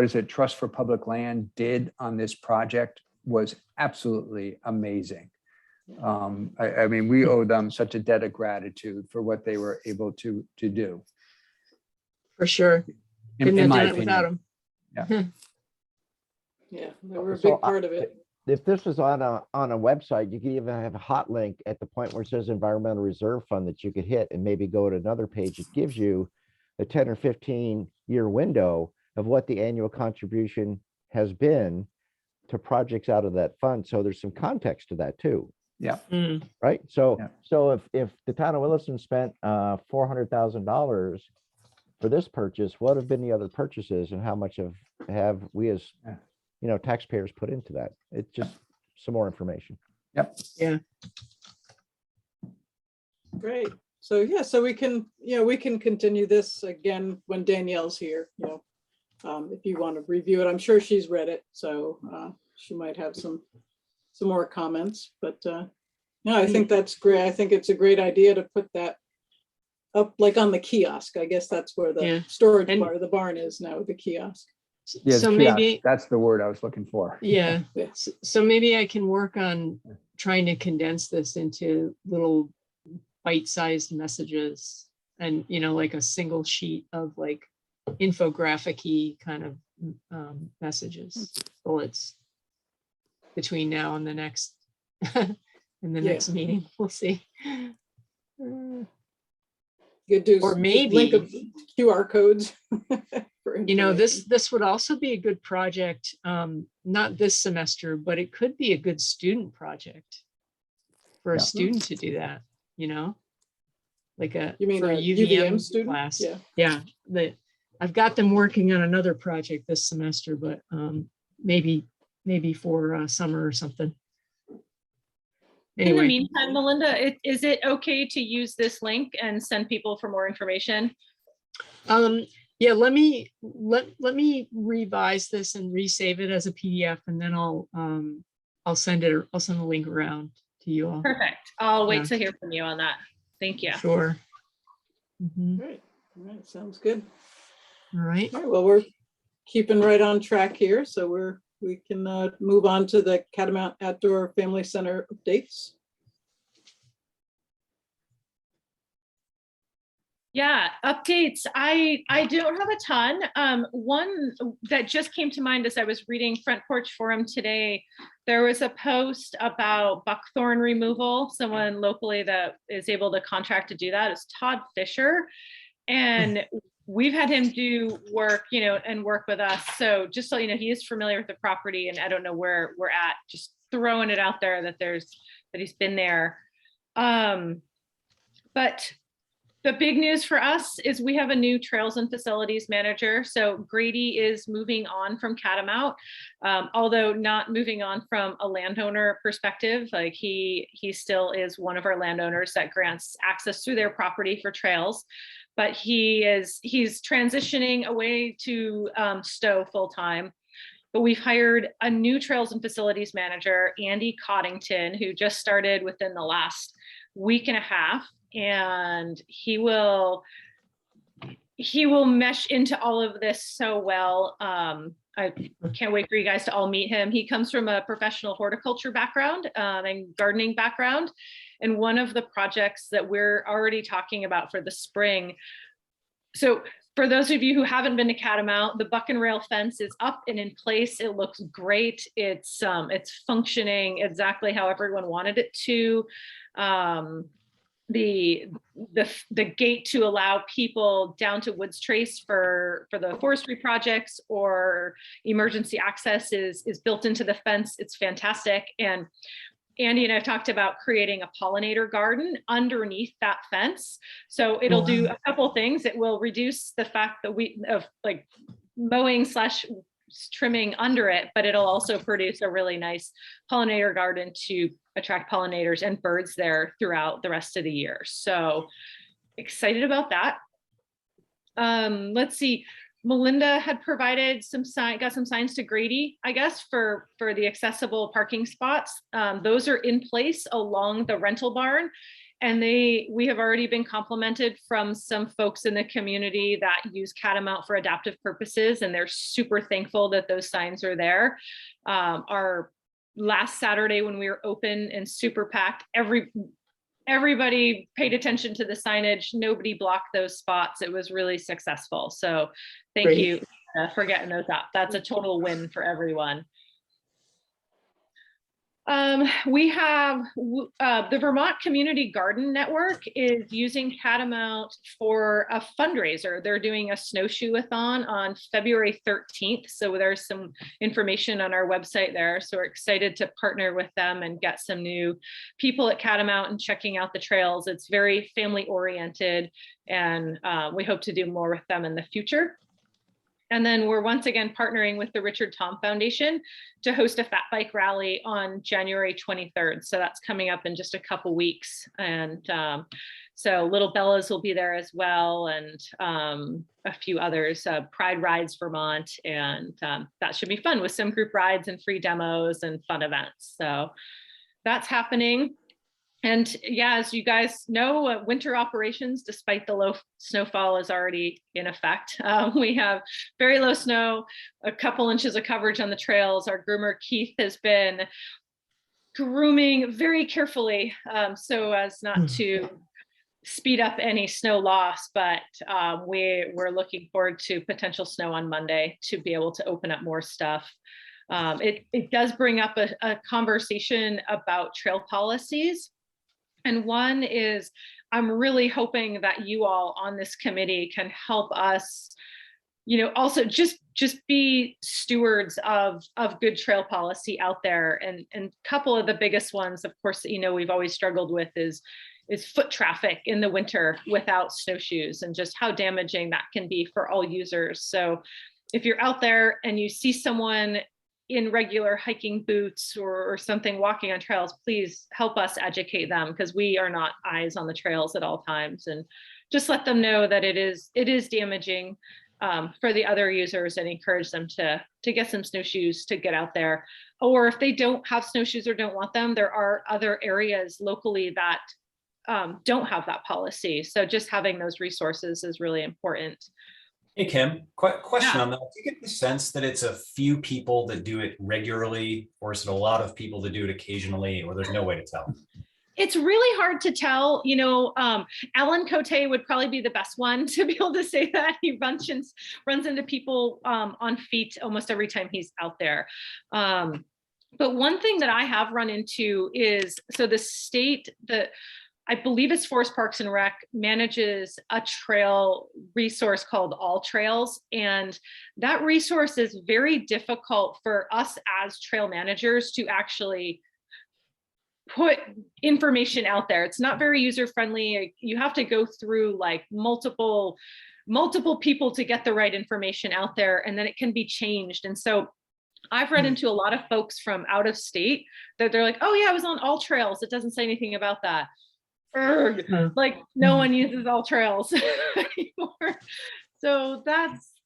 is it? Trust for Public Land did on this project was absolutely amazing. I mean, we owe them such a debt of gratitude for what they were able to do. For sure. In my opinion. Without them. Yeah, they were a big part of it. if this was on a website, you could even have a hot link at the point where it says environmental reserve fund that you could hit and maybe go to another page. It gives you a 10 or 15-year window of what the annual contribution has been to projects out of that fund. So there's some context to that too, Yeah, Mm, right? So, Yeah. so if the town of Williston spent $400,000 for this purchase, what have been the other purchases and how much have we as, Yeah. taxpayers put into that? It's just some more information. yep. yeah, Great. So yeah, so we can, we can continue this again when Danielle's here, if you want to review it. I'm sure she's read it, so she might have some more comments, but no, I think that's great. I think it's a great idea to put that up like on the kiosk. I guess that's where Yeah. the storage And- bar, the barn is now, the kiosk. Yeah, so the kiosk, maybe, that's the word I was looking for. yeah, Yeah. so maybe I can work on trying to condense this into little bite-sized messages and, like a single sheet of like infographic-y kind of messages, bullets between now and the next, in the Yeah. next meeting, we'll see. Uh, You could do Or just link maybe- of QR codes. for information. this would also be a good project, not this semester, but it could be a good student project for a Yeah. student to do that, like You mean for a UVM student? class. Yeah. Yeah, I've got them working on another project this semester, but maybe for summer or something. In the Anyway, meantime, Melinda, is it okay to use this link and send people for more information? yeah, let me revise this and resave it as a PDF, and then I'll send a link around to you all. Perfect. I'll wait Yeah. to hear from you on that. Thank you. Sure. Mhm. Great. All right, sounds good. All right. All right, well, we're keeping right on track here, so we can move on to the Catamount Outdoor Family Center updates. Yeah, updates. I don't have a ton. One that just came to mind as I was reading Front Porch Forum today, there was a post about buckthorn removal. Someone locally that is able to contract to do that is Todd Fisher. And we've had him do work, and work with us. So just so you know, he is familiar with the property, and I don't know where we're at, just throwing it out there that he's been there. But the big news for us is we have a new trails and facilities manager. So Grady is moving on from Catamount, although not moving on from a landowner perspective. Like he still is one of our landowners that grants access through their property for trails, but he's transitioning away to Stowe full time. But we've hired a new trails and facilities manager, Andy Coddington, who just started within the last week and a half. And he will mesh into all of this so well. I can't wait for you guys to all meet him. He comes from a professional horticulture background and gardening background. And one of the projects that we're already talking about for the spring. So for those of you who haven't been to Catamount, the buck and rail fence is up and in place. It looks great. It's functioning exactly how everyone wanted it to. The gate to allow people down to Woods Trace for the forestry projects or emergency access is built into the fence. It's fantastic. And Andy and I have talked about creating a pollinator garden underneath that fence. So it'll do a couple things. It will reduce the fact that of mowing / trimming under it, but it'll also produce a really nice pollinator garden to attract pollinators and birds there throughout the rest of the year. So excited about that. Let's see. Melinda had provided got some signs to Grady, I guess, for the accessible parking spots. Those are in place along the rental barn. And we have already been complimented from some folks in the community that use Catamount for adaptive purposes, and they're super thankful that those signs are there. Our last Saturday when we were open and super packed, everybody paid attention to the signage. Nobody blocked those spots. It was really successful. So thank you for getting those up. That's a total win for everyone. We have the Vermont Community Garden Network is using Catamount for a fundraiser. They're doing a snowshoe-a-thon on February 13th. So there's some information on our website there. So we're excited to partner with them and get some new people at Catamount and checking out the trails. It's very family oriented, and we hope to do more with them in the future. And then we're once again partnering with the Richard Tom Foundation to host a fat bike rally on January 23rd. So that's coming up in just a couple weeks. And so Little Bellas will be there as well, and a few others, Pride Rides Vermont. And that should be fun with some group rides and free demos and fun events. So that's happening. And yeah, as you guys know, winter operations, despite the low snowfall, is already in effect. We have very low snow, a couple inches of coverage on the trails. Our groomer Keith has been grooming very carefully so as not to speed up any snow loss, but we're looking forward to potential snow on Monday to be able to open up more stuff. It does bring up a conversation about trail policies. And one is, I'm really hoping that you all on this committee can help us, also just be stewards of good trail policy out there. And a couple of the biggest ones, of course, that we've always struggled with is foot traffic in the winter without snowshoes, and just how damaging that can be for all users. So if you're out there and you see someone in regular hiking boots or something walking on trails, please help us educate them, because we are not eyes on the trails at all times, and just let them know that it is damaging for the other users, and encourage them to get some snowshoes to get out there. Or if they don't have snowshoes or don't want them, there are other areas locally that don't have that policy. So just having those resources is really important. Hey, Kim, question on that. Do you get the sense that it's a few people that do it regularly, or is it a lot of people that do it occasionally, or there's no way to tell? It's really hard to tell. Alan Cote would probably be the best one to be able to say that. He runs into people on feet almost every time he's out there. But one thing that I have run into is, so the state, I believe it's Forest Parks and Rec, manages a trail resource called All Trails. And that resource is very difficult for us as trail managers to actually put information out there. It's not very user-friendly. You have to go through like multiple people to get the right information out there, and then it can be changed. And so I've run into a lot of folks from out of state that they're like, oh yeah, I was on All Trails. It doesn't say anything about that. Like no one uses All Trails anymore. So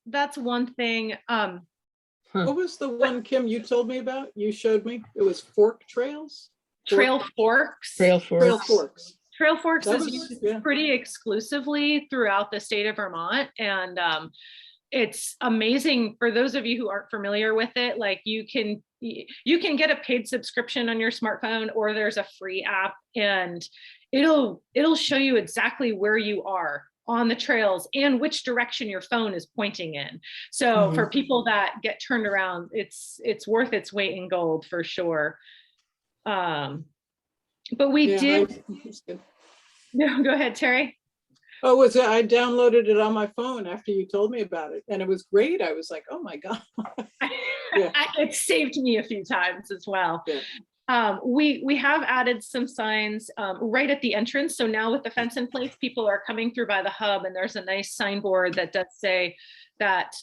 that's one thing. What was the one, Kim, you told me about? You showed me? It was Fork Trails? Trail Forks. Trail Trail Forks. Forks. Trail Forks That is was- used yeah. pretty exclusively throughout the state of Vermont. And it's amazing for those of you who aren't familiar with it. Like you can get a paid subscription on your smartphone, or there's a free app, and it'll show you exactly where you are on the trails and which direction your phone is pointing in. So for people that get turned around, it's worth its weight in gold for sure. But we did. No, go ahead, Terry. Oh, I downloaded it on my phone after you told me about it, and it was great. I was like, oh my God. Yeah. It saved me a few times as well. Yeah. We have added some signs right at the entrance. So now with the fence in place, people are coming through by the hub, and there's a nice signboard that does say that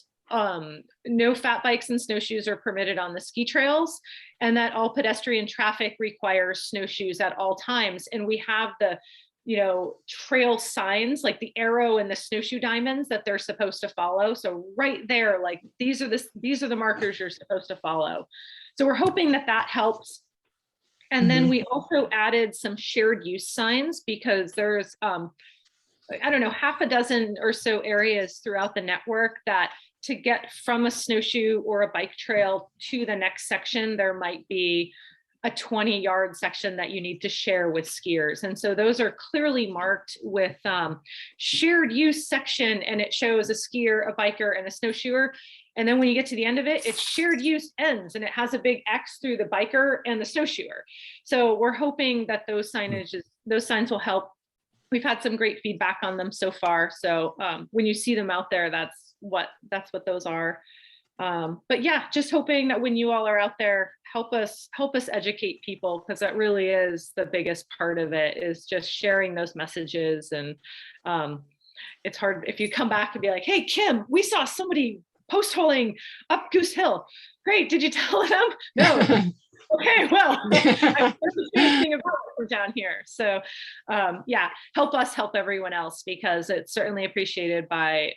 no fat bikes and snowshoes are permitted on the ski trails, and that all pedestrian traffic requires snowshoes at all times. And we have the trail signs, like the arrow and the snowshoe diamonds that they're supposed to follow. So right there, like these are the markers you're supposed to follow. So we're hoping that helps. And then we also added some shared use signs, because there's I don't know, half a dozen or so areas throughout the network that to get from a snowshoe or a bike trail to the next section, there might be a 20-yard section that you need to share with skiers. And so those are clearly marked with shared use section, and it shows a skier, a biker, and a snowshoer. And then when you get to the end of it, it's shared use ends, and it has a big X through the biker and the snowshoer. So we're hoping that those signs will help. We've had some great feedback on them so far. So when you see them out there, that's what those are. But yeah, just hoping that when you all are out there, help us educate people, because that really is the biggest part of it, is just sharing those messages. And it's hard if you come back and be like, hey, Kim, we saw somebody post holing up Goose Hill. Great. Did you tell them? No. Okay, well, I anything about it from down here. So yeah, help us help everyone else, because it's certainly appreciated by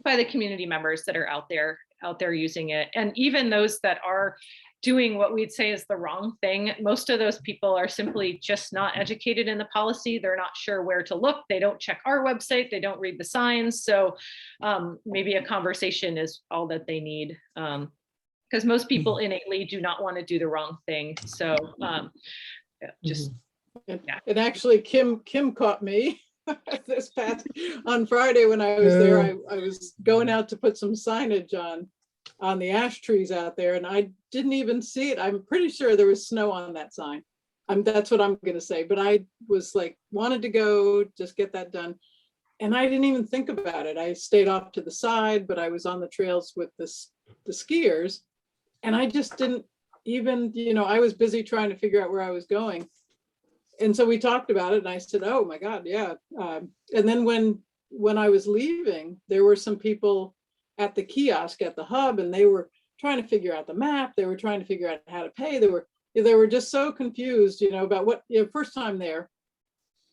the community members that are out there using it. And even those that are doing what we'd say is the wrong thing, most of those people are simply just not educated in the policy. They're not sure where to look. They don't check our website. They don't read the signs. So maybe a conversation is all that they need. Because most people innately do not want to do the wrong thing. So just, yeah. And actually, Kim caught me this past on Friday when I was there. I was going out to put some signage on the ash trees out there, and I didn't even see it. I'm pretty sure there was snow on that sign. That's what I'm going to say. But I was like, wanted to go just get that done, and I didn't even think about it. I stayed off to the side, but I was on the trails with the skiers, and I just didn't even, I was busy trying to figure out where I was going. And so we talked about it, and I said, oh my God, yeah. And then when I was leaving, there were some people at the kiosk at the hub, and they were trying to figure out the map. They were trying to figure out how to pay. They were just so confused, about what, first time there.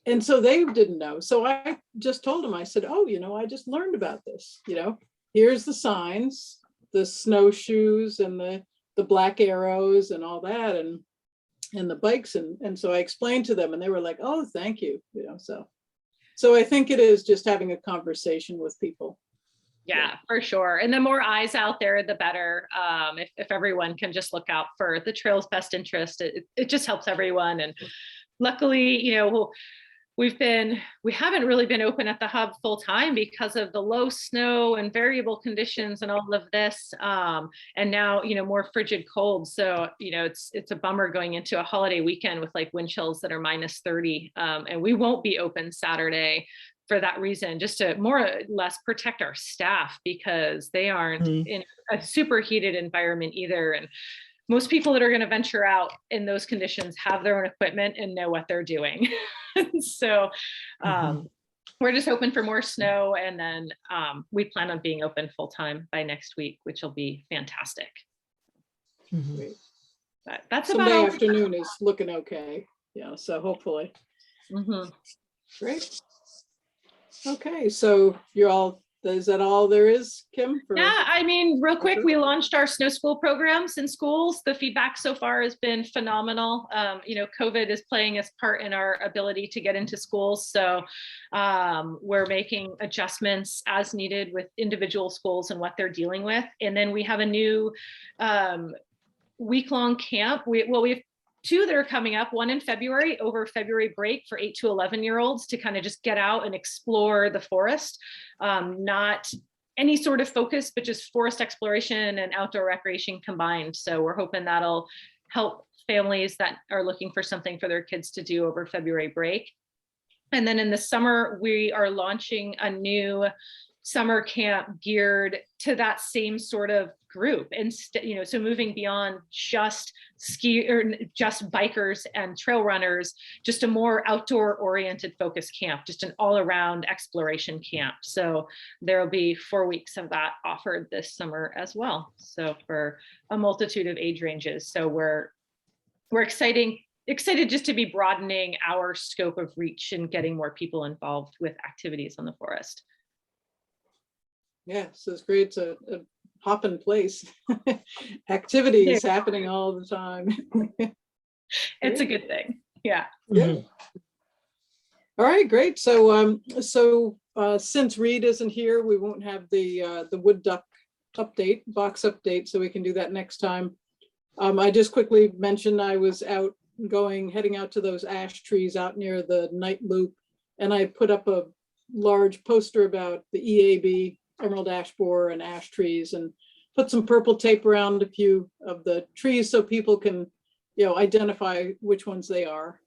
And so they didn't know. So I just told them, I said, oh, I just learned about this, here's the signs, the snowshoes and the black arrows and all that. And the bikes. And so I explained to them, and they were like, oh, thank you. So I think it is just having a conversation with people. Yeah, for sure. And the more eyes out there, the better. If everyone can just look out for the trail's best interest, it just helps everyone. And luckily, we haven't really been open at the hub full time because of the low snow and variable conditions and all of this. And now, more frigid cold. So, it's a bummer going into a holiday weekend with like wind chills that are -30. And we won't be open Saturday for that reason, just to more or less protect our staff, because they aren't in a super heated environment either. And most people that are going to venture out in those conditions have their own equipment and know what they're doing. So we're just hoping for more snow, and then we plan on being open full time by next week, which will be fantastic. But that's Sunday about all. afternoon is looking okay. So hopefully. Great. Okay, so is that all there is, Kim? Yeah, I mean, real quick, we launched our snow school programs in schools. The feedback so far has been phenomenal. COVID is playing its part in our ability to get into schools. So we're making adjustments as needed with individual schools and what they're dealing with. And then we have a new week-long camp. We have 2 that are coming up, one in February over February break for 8 to 11-year-olds to kind of just get out and explore the forest. Not any sort of focus, but just forest exploration and outdoor recreation combined. So we're hoping that'll help families that are looking for something for their kids to do over February break. And then in the summer, we are launching a new summer camp geared to that same sort of group. And so moving beyond just just bikers and trail runners, just a more outdoor oriented focus camp, just an all around exploration camp. So there'll be 4 weeks of that offered this summer as well. So for a multitude of age ranges. So we're excited just to be broadening our scope of reach and getting more people involved with activities on the forest. Yeah, so it's great. It's a hopping place. Activities happening all the time. It's a good thing. Yeah. Yeah. All right, great. So since Reed isn't here, we won't have the wood duck box update, so we can do that next time. I just quickly mentioned I was heading out to those ash trees out near the night loop. And I put up a large poster about the EAB, emerald ash borer and ash trees, and put some purple tape around a few of the trees so people can, identify which ones they are.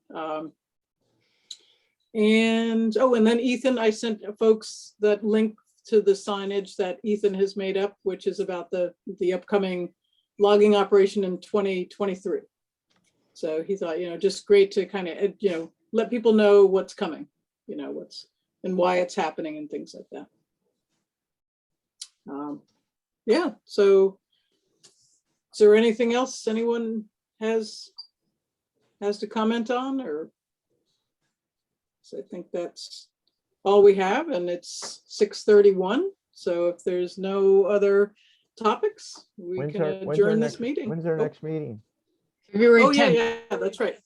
And then Ethan, I sent folks that link to the signage that Ethan has made up, which is about the upcoming logging operation in 2023. So he thought, just great to kind of, let people know what's coming, what's and why it's happening and things like that. Yeah, so is there anything else anyone has to comment on, or? So I think that's all we have, and it's 6:31. So if there's no other topics, we can adjourn this meeting. When's our next meeting? February Oh, yeah, 10th. yeah, that's right.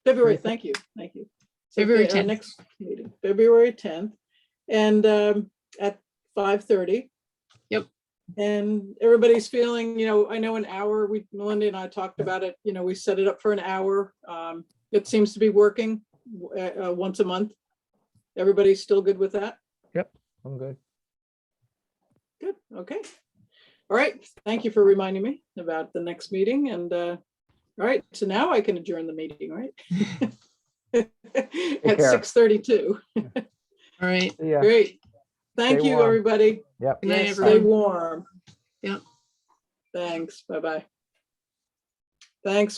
February, thank you. So, February okay, our 10th. next meeting, February 10th, and at 5:30. Yep. And everybody's feeling, I know an hour, Melinda and I talked about it, we set it up for an hour. It seems to be working once a month. Everybody's still good with that? Yep, I'm good. Good, okay. All right, thank you for reminding me about the next meeting, and all right, so now I can adjourn the meeting, right? At care. 6:32. All right. Yeah. Great. Thank Stay you, warm. everybody. Yep. Good night, Yes, stay everyone. warm. Yep. Thanks, bye-bye. Thanks.